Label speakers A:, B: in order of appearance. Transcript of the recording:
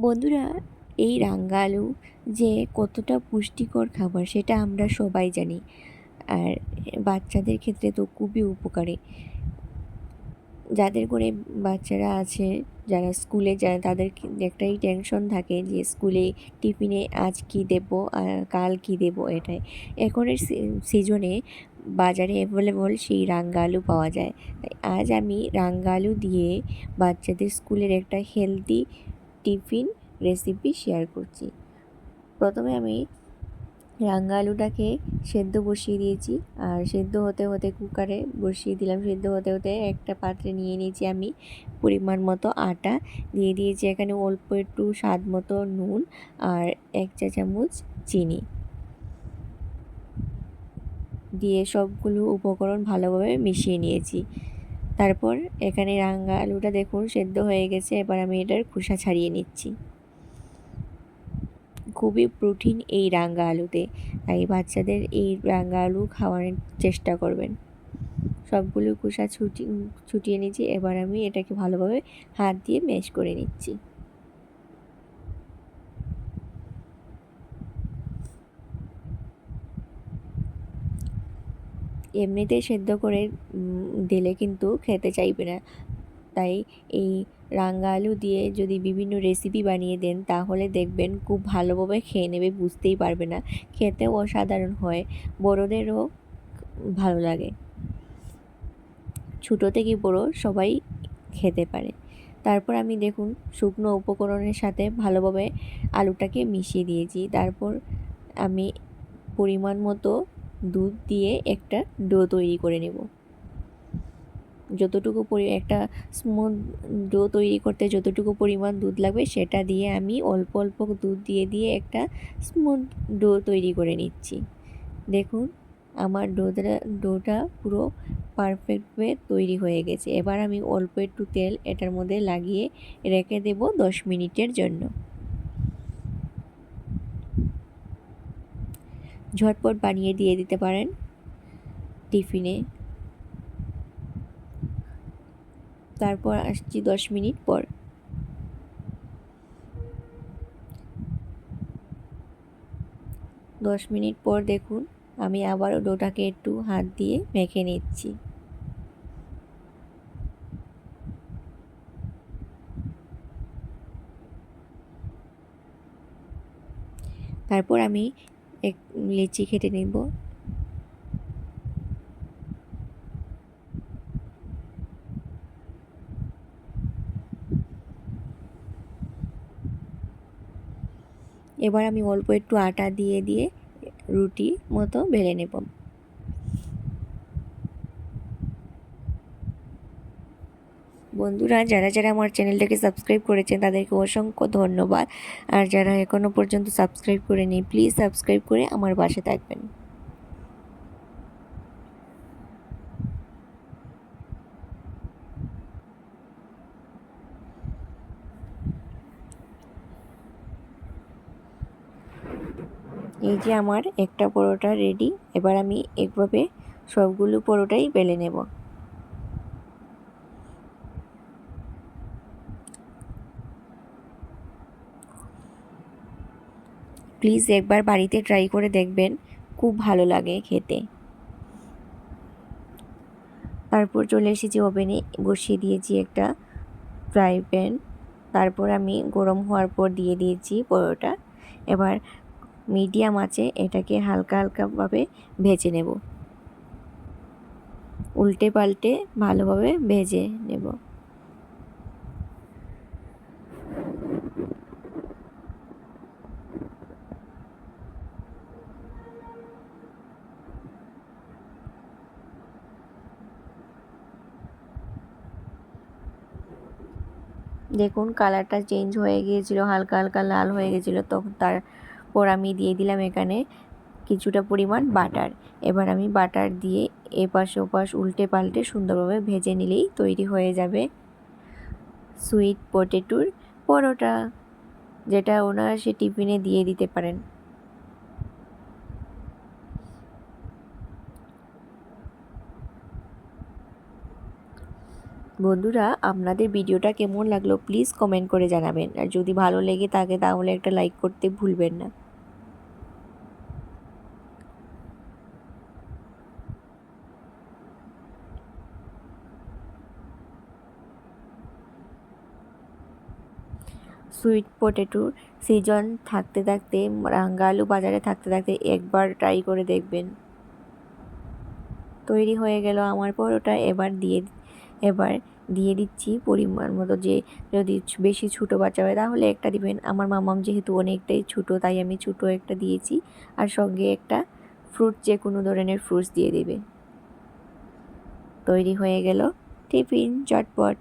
A: বন্ধুরা, এই রাঙা আলু যে কতটা পুষ্টিকর খাবার সেটা আমরা সবাই জানি। আর বাচ্চাদের ক্ষেত্রে তো খুবই উপকারী। যাদের করে বাচ্চারা আছে, যারা স্কুলে যায় তাদের একটাই টেনশন থাকে যে স্কুলে টিফিনে আজ কী দেবো আর কাল কী দেবো। এটাই এখনের সিজনে বাজারে অ্যাভেলেবল সেই রাঙা আলু পাওয়া যায়। তাই আজ আমি রাঙা আলু দিয়ে বাচ্চাদের স্কুলের একটা হেলদি টিফিন রেসিপি শেয়ার করছি। প্রথমে আমি রাঙা আলুটাকে সেদ্ধ বসিয়ে দিয়েছি, আর সেদ্ধ হতে হতে কুকারে বসিয়ে দিলাম। সেদ্ধ হতে হতে একটা পাত্রে নিয়ে নিয়েছি আমি পরিমাণ মতো আটা, দিয়ে দিয়েছি এখানে অল্প একটু স্বাদ মতো নুন আর 1 চা চামচ চিনি দিয়ে সবগুলো উপকরণ ভালোভাবে মিশিয়ে নিয়েছি। তারপর এখানে রাঙা আলুটা দেখুন সেদ্ধ হয়ে গেছে। এবার আমি এটার খোসা ছাড়িয়ে নিচ্ছি। খুবই প্রোটিন এই রাঙা আলুতে, তাই বাচ্চাদের এই রাঙা আলু খাওয়ানোর চেষ্টা করবেন। সবগুলো খোসা ছুটিয়ে নিচ্ছি। এবার আমি এটাকে ভালোভাবে হাত দিয়ে ম্যাশ করে নিচ্ছি। এমনিতে সেদ্ধ করে দিলে কিন্তু খেতে চাইবে না, তাই এই রাঙা আলু দিয়ে যদি বিভিন্ন রেসিপি বানিয়ে দেন তাহলে দেখবেন খুব ভালোভাবে খেয়ে নেবে, বুঝতেই পারবে না। খেতেও অসাধারণ হয়, বড়োদেরও ভালো লাগে। ছোটো থেকে বড় সবাই খেতে পারে। তারপর আমি দেখুন শুকনো উপকরণের সাথে ভালোভাবে আলুটাকে মিশিয়ে দিয়েছি। তারপর আমি পরিমাণ মতো দুধ দিয়ে একটা ডো তৈরি করে নেব। যতটুকু একটা স্মুথ ডো তৈরি করতে যতটুকু পরিমাণ দুধ লাগবে সেটা দিয়ে আমি অল্প অল্প দুধ দিয়ে দিয়ে একটা স্মুথ ডো তৈরি করে নিচ্ছি। দেখুন আমার ডোটা পুরো পারফেক্টভাবে তৈরি হয়ে গেছে। এবার আমি অল্প একটু তেল এটার মধ্যে লাগিয়ে রেখে দেব 10 মিনিটের জন্য। ঝটপট বানিয়ে দিয়ে দিতে পারেন টিফিনে। তারপর আসছি 10 মিনিট পর। দশ মিনিট পর দেখুন আমি আবারও ডোটাকে একটু হাত দিয়ে মেখে নিচ্ছি। তারপর আমি এক লেচি কেটে নেব। এবার আমি অল্প একটু আটা দিয়ে দিয়ে রুটি মতো বেলে নেব। বন্ধুরা, যারা যারা আমার চ্যানেলটাকে সাবস্ক্রাইব করেছেন তাদেরকে অসংখ্য ধন্যবাদ। আর যারা এখনও পর্যন্ত সাবস্ক্রাইব করেনি প্লিজ সাবস্ক্রাইব করে আমার পাশে থাকবেন। এই যে আমার একটা পরোটা রেডি। এবার আমি একভাবে সবগুলো পরোটাই বেলে নেব। প্লিজ একবার বাড়িতে ট্রাই করে দেখবেন, খুব ভালো লাগে খেতে। তারপর চলে এসেছি ওভেনে, বসিয়ে দিয়েছি একটা ফ্রাই প্যান। তারপর আমি গরম হওয়ার পর দিয়ে দিয়েছি পরোটা। এবার মিডিয়াম আঁচে এটাকে হালকা হালকাভাবে ভেজে নেব, উল্টে পাল্টে ভালোভাবে ভেজে নেব। দেখুন কালারটা চেঞ্জ হয়ে গিয়েছিল, হালকা হালকা লাল হয়ে গেছিল। তখন তারপর আমি দিয়ে দিলাম এখানে কিছুটা পরিমাণ বাটার। এবার আমি বাটার দিয়ে এপাশ ওপাশ উল্টে পাল্টে সুন্দরভাবে ভেজে নিলেই তৈরি হয়ে যাবে সুইট পটেটোর পরোটা, যেটা ওনারা সে টিফিনে দিয়ে দিতে পারেন। বন্ধুরা, আপনাদের ভিডিওটা কেমন লাগলো প্লিজ কমেন্ট করে জানাবেন, আর যদি ভালো লেগে থাকে তাহলে একটা লাইক করতে ভুলবেন না। সুইট পটেটোর সিজন থাকতে থাকতে, রাঙ্গা আলু বাজারে থাকতে থাকতে একবার ট্রাই করে দেখবেন। তৈরি হয়ে গেল আমার পরোটা। এবার দিয়ে দিচ্ছি পরিমাণ মতো, যে যদি বেশি ছোটো বাচ্চা হয় তাহলে একটা দিবেন। আমার মামাম যেহেতু অনেকটাই ছোটো, তাই আমি ছোটো একটা দিয়েছি, আর সঙ্গে একটা ফ্রুট, যে কোনো ধরনের ফ্রুটস দিয়ে দিবে। তৈরি হয়ে গেল টিফিন চটপট।